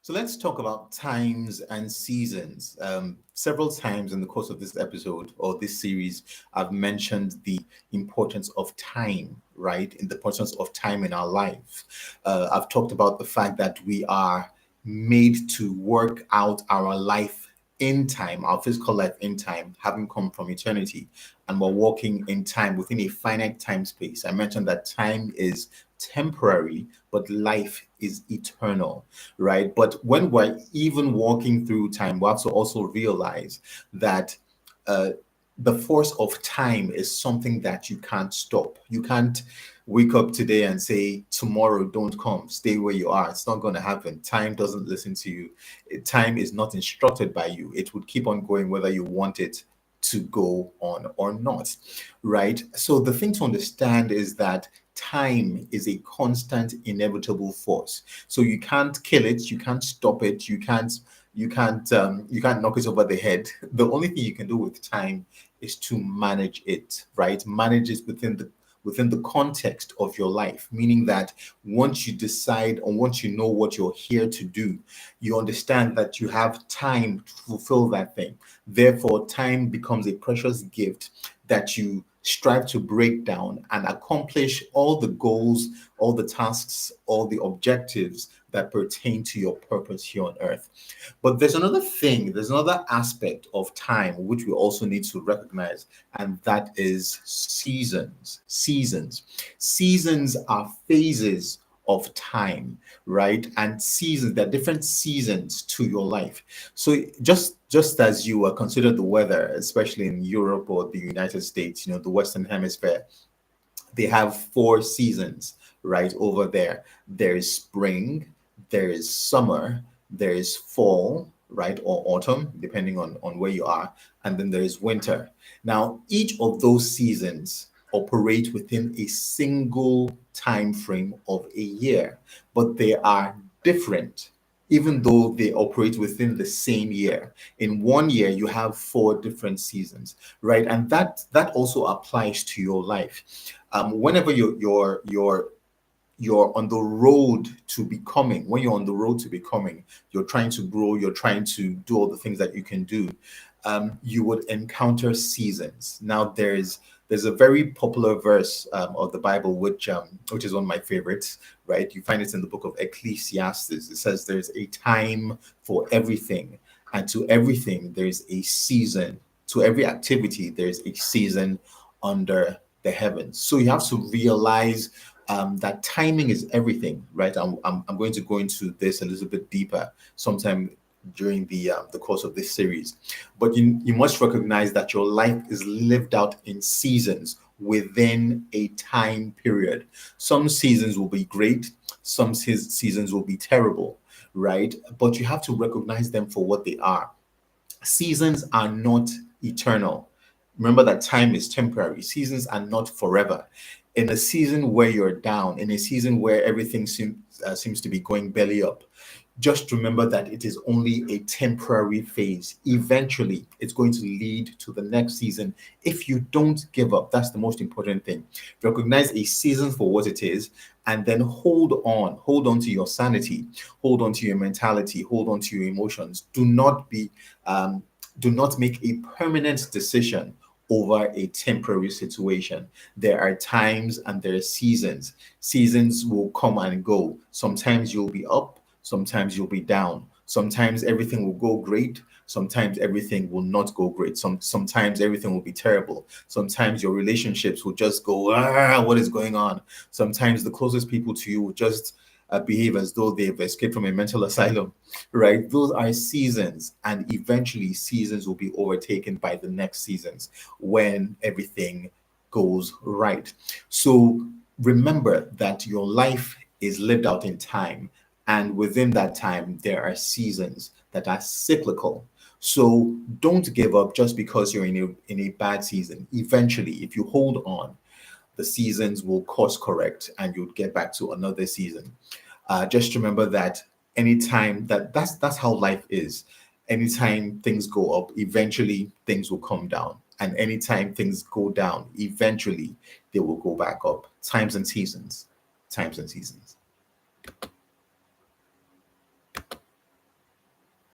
So let's talk about times and seasons. Several times in the course of this episode or this series, I've mentioned the importance of time, right? In the importance of time in our life. I've talked about the fact that we are made to work out our life in time, our physical life in time, having come from eternity, and we're walking in time within a finite time space. I mentioned that time is temporary, but life is eternal, right? But when we're even walking through time, we have to also realize that uh, the force of time is something that you can't stop. You can't wake up today and say, tomorrow don't come, stay where you are. It's not going to happen. Time doesn't listen to you. Time is not instructed by you. It would keep on going whether you want it to go on or not, right? So the thing to understand is that time is a constant, inevitable force. So you can't kill it, you can't stop it, you can't knock it over the head. The only thing you can do with time is to manage it, right? Manage it within the context of your life, meaning that once you decide or once you know what you're here to do, you understand that you have time to fulfill that thing. Therefore, time becomes a precious gift that you strive to break down and accomplish all the goals, all the tasks, all the objectives that pertain to your purpose here on earth. But there's another aspect of time which we also need to recognize, and that is seasons. Seasons are phases of time, right? And seasons, there are different seasons to your life. So just as you consider the weather, especially in Europe or the United States, the Western Hemisphere, they have four seasons right over there. There is spring, there is summer, there is fall, right, or autumn, depending on where you are, and then there is winter. Now, each of those seasons operate within a single time frame of a year, but they are different even though they operate within the same year. In one year you have four different seasons, right? And that also applies to your life. Whenever you're on the road to becoming, when you're on the road to becoming, you're trying to grow, you're trying to do all the things that you can do, you would encounter seasons. Now there's a very popular verse of the Bible which is one of my favorites, right? You find it in the book of Ecclesiastes. It says there's a time for everything, and to everything there's a season. To every activity there's a season under the heavens. So you have to realize that timing is everything, right? I'm going to go into this a little bit deeper sometime during the course of this series. But you must recognize that your life is lived out in seasons within a time period. Some seasons will be great, some seasons will be terrible, right? But you have to recognize them for what they are. Seasons are not eternal. Remember that time is temporary. Seasons are not forever. In a season where you're down, in a season where everything seems to be going belly up, just remember that it is only a temporary phase. Eventually, it's going to lead to the next season if you don't give up. That's the most important thing. Recognize a season for what it is, and then hold on to your sanity, hold on to your mentality, hold on to your emotions. Do not make a permanent decision over a temporary situation. There are times and there are seasons. Seasons will come and go. Sometimes you'll be up, sometimes you'll be down. Sometimes everything will go great, sometimes everything will not go great. Sometimes everything will be terrible. Sometimes your relationships will just go, what is going on? Sometimes the closest people to you will just behave as though they've escaped from a mental asylum, right? Those are seasons, and eventually seasons will be overtaken by the next seasons when everything goes right. So remember that your life is lived out in time, and within that time, there are seasons that are cyclical. So don't give up just because you're in a bad season. Eventually, if you hold on, the seasons will course correct and you'll get back to another season. Just remember that anytime that's how life is. Anytime things go up, eventually things will come down. And anytime things go down, eventually they will go back up. Times and seasons. Times and seasons.